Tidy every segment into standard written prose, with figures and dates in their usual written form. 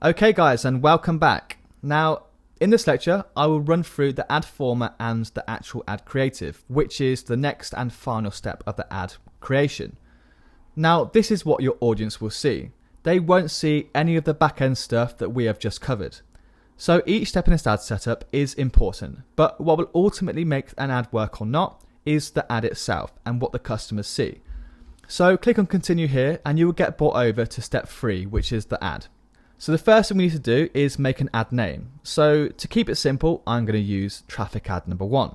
Okay guys, and welcome back. Now, in this lecture, I will run through the ad format and the actual ad creative, which is the next and final step of the ad creation. Now, this is what your audience will see. They won't see any of the back-end stuff that we have just covered. So each step in this ad setup is important, but what will ultimately make an ad work or not is the ad itself and what the customers see. So click on continue here and you will get brought over to step 3, which is the ad. So the first thing we need to do is make an ad name. So to keep it simple, I'm going to use traffic ad number 1.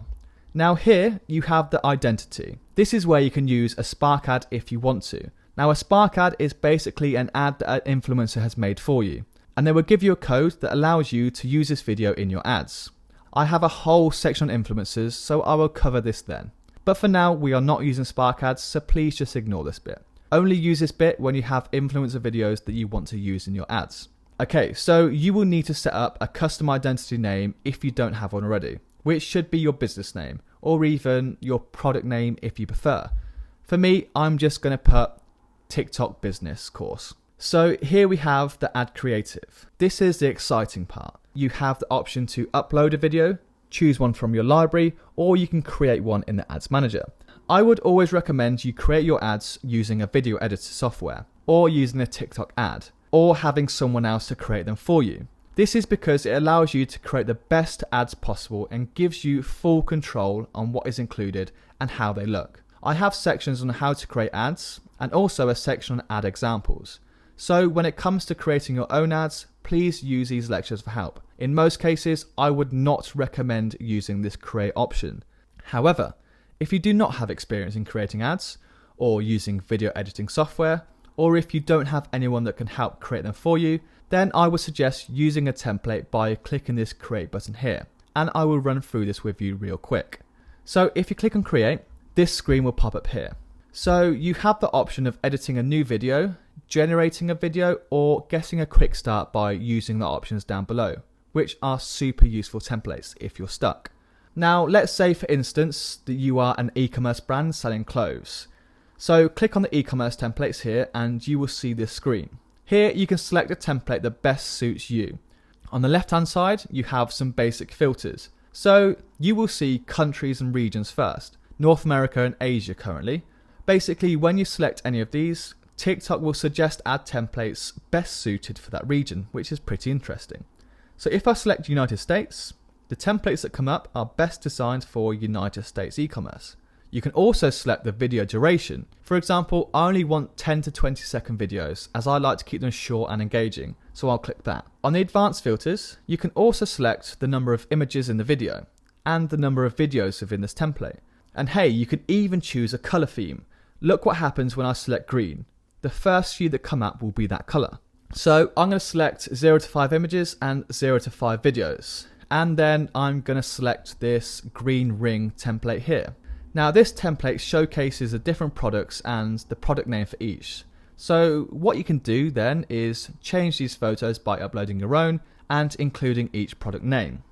Now here you have the identity. This is where you can use a Spark ad if you want to. Now a Spark ad is basically an ad that an influencer has made for you, and they will give you a code that allows you to use this video in your ads. I have a whole section on influencers, so I will cover this then. But for now, we are not using Spark ads, so please just ignore this bit. Only use this bit when you have influencer videos that you want to use in your ads. Okay, so you will need to set up a custom identity name if you don't have one already, which should be your business name, or even your product name if you prefer. For me, I'm just going to put TikTok Business Course. So here we have the ad creative. This is the exciting part. You have the option to upload a video, choose one from your library, or you can create one in the Ads Manager. I would always recommend you create your ads using a video editor software, or using a TikTok ad, or having someone else to create them for you. This is because it allows you to create the best ads possible and gives you full control on what is included and how they look. I have sections on how to create ads and also a section on ad examples. So when it comes to creating your own ads, please use these lectures for help. In most cases, I would not recommend using this create option. However, if you do not have experience in creating ads or using video editing software, or if you don't have anyone that can help create them for you, then I would suggest using a template by clicking this create button here. And I will run through this with you real quick. So if you click on create, this screen will pop up here. So you have the option of editing a new video, generating a video, or getting a quick start by using the options down below, which are super useful templates if you're stuck. Now, let's say for instance that you are an e-commerce brand selling clothes. So click on the e-commerce templates here and you will see this screen. Here you can select a template that best suits you. On the left hand side, you have some basic filters. So you will see countries and regions first, North America and Asia currently. Basically, when you select any of these, TikTok will suggest ad templates best suited for that region, which is pretty interesting. So if I select United States, the templates that come up are best designed for United States e-commerce. You can also select the video duration. For example, I only want 10 to 20 second videos as I like to keep them short and engaging, so I'll click that. On the advanced filters, you can also select the number of images in the video and the number of videos within this template. And hey, you can even choose a color theme. Look what happens when I select green. The first few that come up will be that color. So I'm going to select 0 to 5 images and 0 to 5 videos. And then I'm going to select this green ring template here. Now this template showcases the different products and the product name for each. So what you can do then is change these photos by uploading your own and including each product name.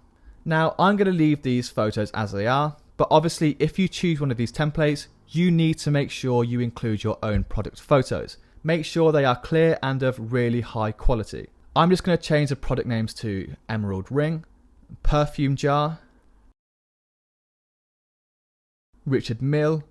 Now I'm going to leave these photos as they are, but obviously if you choose one of these templates, you need to make sure you include your own product photos. Make sure they are clear and of really high quality. I'm just going to change the product names to Emerald Ring, Perfume Jar, Richard Mille,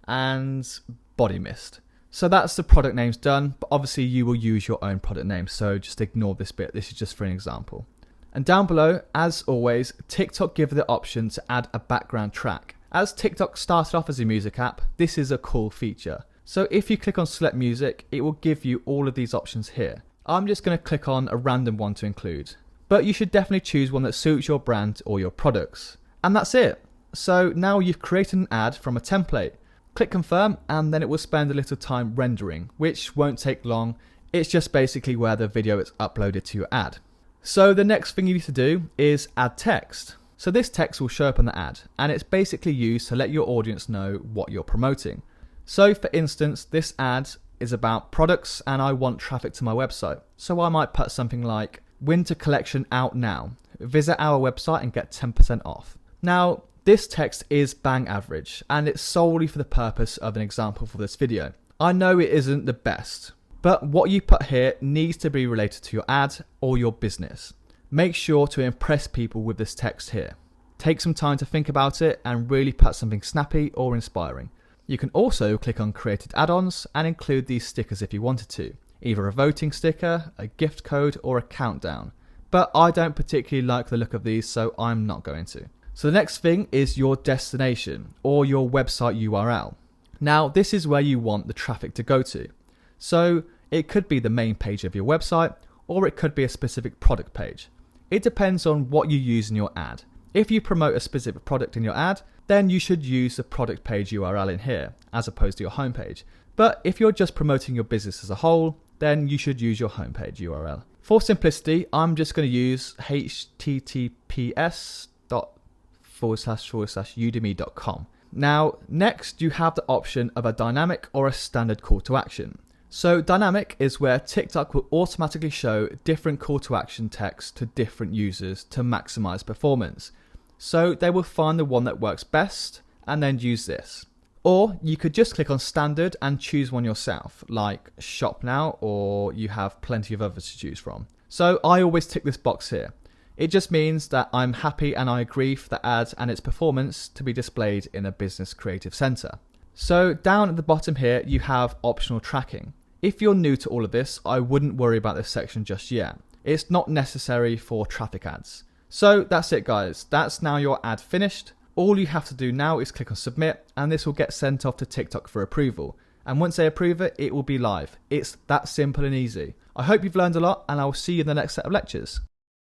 and Body Mist. So that's the product names done, but obviously you will use your own product name, so just ignore this bit. This is just for an example. And down below, as always, TikTok give the option to add a background track. As TikTok started off as a music app, this is a cool feature. So if you click on select music, it will give you all of these options here. I'm just going to click on a random one to include, but you should definitely choose one that suits your brand or your products. And that's it. So now you've created an ad from a template. Click confirm and then it will spend a little time rendering, which won't take long. It's just basically where the video is uploaded to your ad. So the next thing you need to do is add text. So this text will show up on the ad and it's basically used to let your audience know what you're promoting. So for instance, this ad is about products and I want traffic to my website. So I might put something like winter collection out now. Visit our website and get 10% off. Now, this text is bang average and it's solely for the purpose of an example for this video. I know it isn't the best, But what you put here needs to be related to your ad or your business. Make sure to impress people with this text here. Take some time to think about it and really put something snappy or inspiring. You can also click on created add-ons and include these stickers if you wanted to, either a voting sticker, a gift code or a countdown. But I don't particularly like the look of these, so I'm not going to. So the next thing is your destination or your website URL. Now this is where you want the traffic to go to. So it could be the main page of your website or it could be a specific product page. It depends on what you use in your ad. If you promote a specific product in your ad, then you should use the product page URL in here as opposed to your homepage. But if you're just promoting your business as a whole, then you should use your homepage URL. For simplicity, I'm just going to use https://udemy.com. Now, next you have the option of a dynamic or a standard call to action. So dynamic is where TikTok will automatically show different call to action text to different users to maximize performance. So they will find the one that works best and then use this. Or you could just click on standard and choose one yourself, like shop now, or you have plenty of others to choose from. So I always tick this box here. It just means that I'm happy and I agree for the ad and its performance to be displayed in a business creative center. So down at the bottom here, you have optional tracking. If you're new to all of this, I wouldn't worry about this section just yet. It's not necessary for traffic ads. So that's it guys, that's now your ad finished. All you have to do now is click on submit and this will get sent off to TikTok for approval. And once they approve it, it will be live. It's that simple and easy. I hope you've learned a lot and I will see you in the next set of lectures.